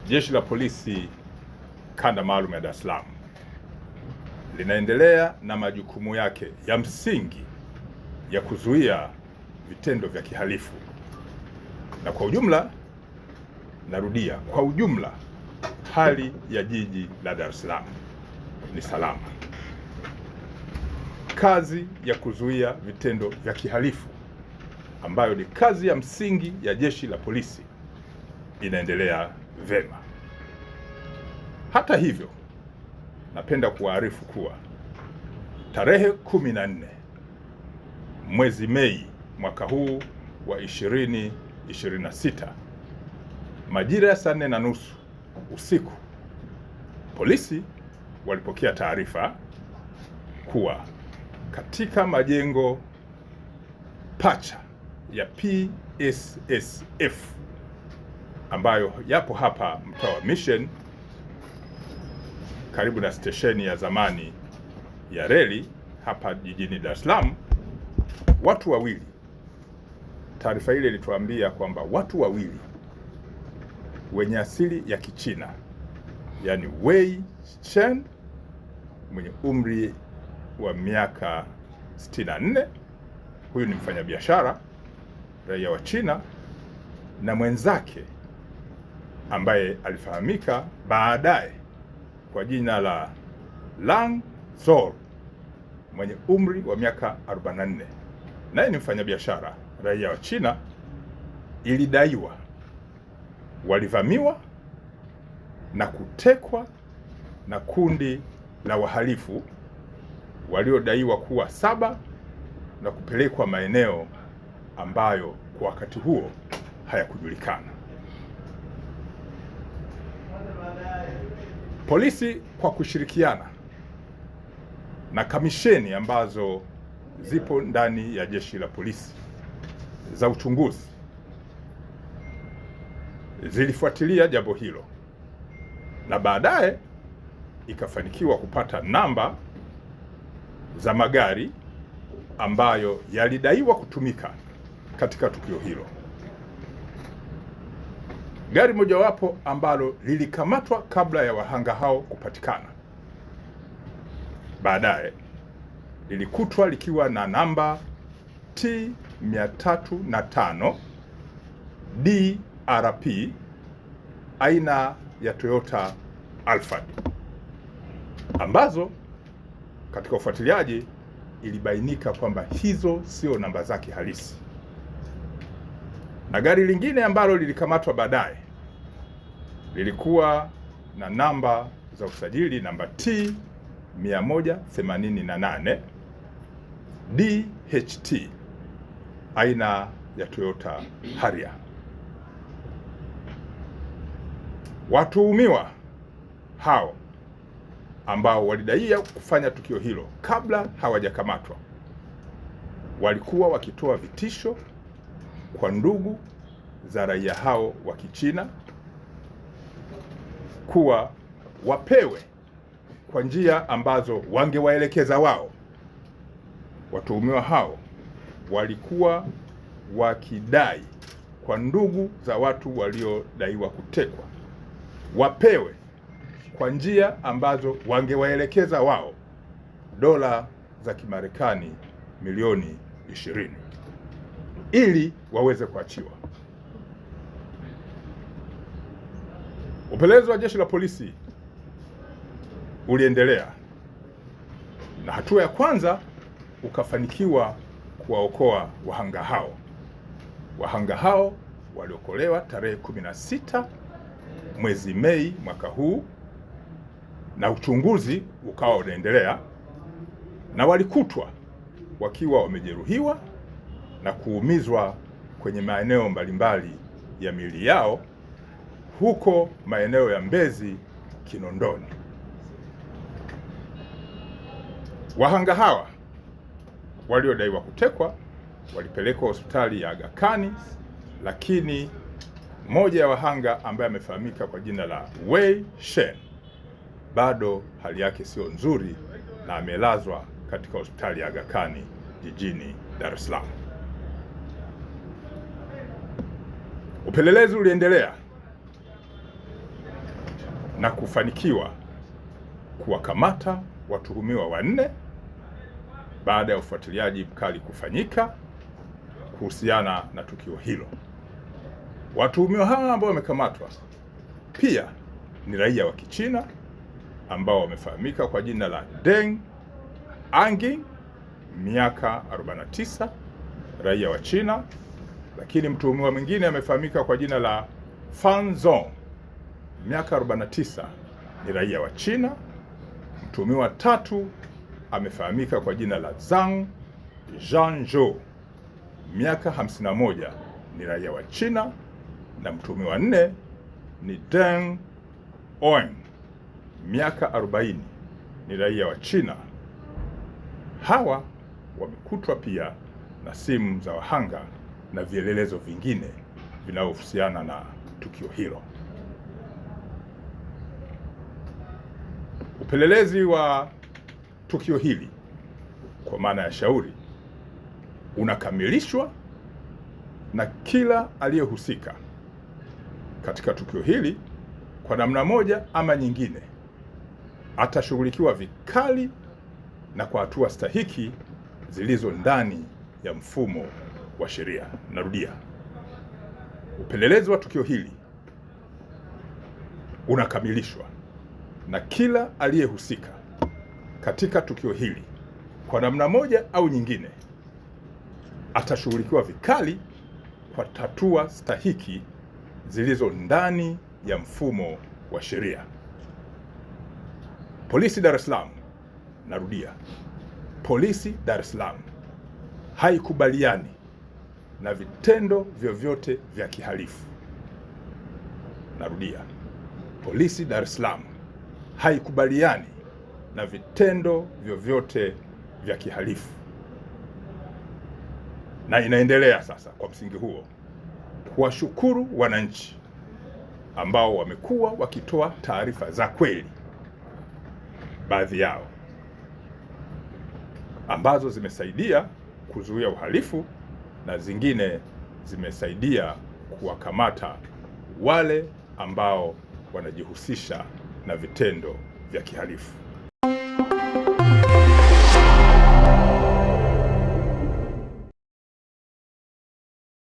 Jeshi la Polisi Kanda Maalum ya Dar es Salaam linaendelea na majukumu yake ya msingi ya kuzuia vitendo vya kihalifu, na kwa ujumla, narudia, kwa ujumla hali ya jiji la Dar es Salaam ni salama. Kazi ya kuzuia vitendo vya kihalifu ambayo ni kazi ya msingi ya Jeshi la Polisi inaendelea vema. Hata hivyo, napenda kuwaarifu kuwa tarehe 14 mwezi Mei mwaka huu wa 2026 majira ya saa 4:30 usiku, polisi walipokea taarifa kuwa katika majengo pacha ya PSSF ambayo yapo hapa mtaa wa Mission karibu na stesheni ya zamani ya reli hapa jijini Dar es Salaam, watu wawili, taarifa ile ilituambia kwamba watu wawili wenye asili ya Kichina, yani Wei Chen mwenye umri wa miaka 64, huyu ni mfanyabiashara raia wa China, na mwenzake ambaye alifahamika baadaye kwa jina la Lang Zhou mwenye umri wa miaka 44, naye ni mfanyabiashara raia wa China, ilidaiwa walivamiwa na kutekwa na kundi la wahalifu waliodaiwa kuwa 7 na kupelekwa maeneo ambayo kwa wakati huo hayakujulikana. Polisi kwa kushirikiana na kamisheni ambazo zipo ndani ya Jeshi la Polisi za uchunguzi zilifuatilia jambo hilo, na baadaye ikafanikiwa kupata namba za magari ambayo yalidaiwa kutumika katika tukio hilo. Gari mojawapo ambalo lilikamatwa kabla ya wahanga hao kupatikana, baadaye lilikutwa likiwa na namba T305 DRP aina ya Toyota Alphard, ambazo katika ufuatiliaji ilibainika kwamba hizo sio namba zake halisi. Na gari lingine ambalo lilikamatwa baadaye lilikuwa na namba za usajili namba T188 DHT aina ya Toyota Harrier. Watuhumiwa hao ambao walidaiwa kufanya tukio hilo kabla hawajakamatwa walikuwa wakitoa vitisho kwa ndugu za raia hao wa Kichina kuwa wapewe kwa njia ambazo wangewaelekeza wao. Watuhumiwa hao walikuwa wakidai kwa ndugu za watu waliodaiwa kutekwa wapewe kwa njia ambazo wangewaelekeza wao dola za Kimarekani milioni 20 ili waweze kuachiwa. Upelelezi wa Jeshi la Polisi uliendelea na hatua ya kwanza ukafanikiwa kuwaokoa wahanga hao. Wahanga hao waliokolewa tarehe 16 mwezi Mei mwaka huu, na uchunguzi ukawa unaendelea, na walikutwa wakiwa wamejeruhiwa na kuumizwa kwenye maeneo mbalimbali ya miili yao huko maeneo ya Mbezi, Kinondoni. Wahanga hawa waliodaiwa kutekwa walipelekwa hospitali ya Aga Khan, lakini mmoja ya wahanga ambaye amefahamika kwa jina la Wei Shen bado hali yake sio nzuri na amelazwa katika hospitali ya Aga Khan jijini Dar es Salaam. Upelelezi uliendelea na kufanikiwa kuwakamata watuhumiwa 4 baada ya ufuatiliaji mkali kufanyika kuhusiana na tukio hilo. Watuhumiwa hawa ambao wamekamatwa pia ni raia wa Kichina ambao wamefahamika kwa jina la Deng Anging, miaka 49, raia wa China. Lakini mtuhumiwa mwingine amefahamika kwa jina la Fan Zong, miaka 49, ni raia wa China. Mtuhumiwa 3 amefahamika kwa jina la Zhang Zhanzhou, miaka 51, ni raia wa China, na mtuhumiwa 4 ni Deng Oeng, miaka 40, ni raia wa China. Hawa wamekutwa pia na simu za wahanga na vielelezo vingine vinavyohusiana na tukio hilo. Upelelezi wa tukio hili kwa maana ya shauri unakamilishwa na kila aliyehusika katika tukio hili kwa namna moja ama nyingine atashughulikiwa vikali na kwa hatua stahiki zilizo ndani ya mfumo wa sheria. Narudia, upelelezi wa tukio hili unakamilishwa na kila aliyehusika katika tukio hili kwa namna moja au nyingine atashughulikiwa vikali kwa hatua stahiki zilizo ndani ya mfumo wa sheria. Polisi Dar es Salaam, narudia, Polisi Dar es Salaam haikubaliani na vitendo vyovyote vya kihalifu. Narudia, Polisi Dar es Salaam haikubaliani na vitendo vyovyote vya kihalifu, na inaendelea sasa kwa msingi huo kuwashukuru wananchi ambao wamekuwa wakitoa taarifa za kweli, baadhi yao ambazo zimesaidia kuzuia uhalifu na zingine zimesaidia kuwakamata wale ambao wanajihusisha na vitendo vya kihalifu.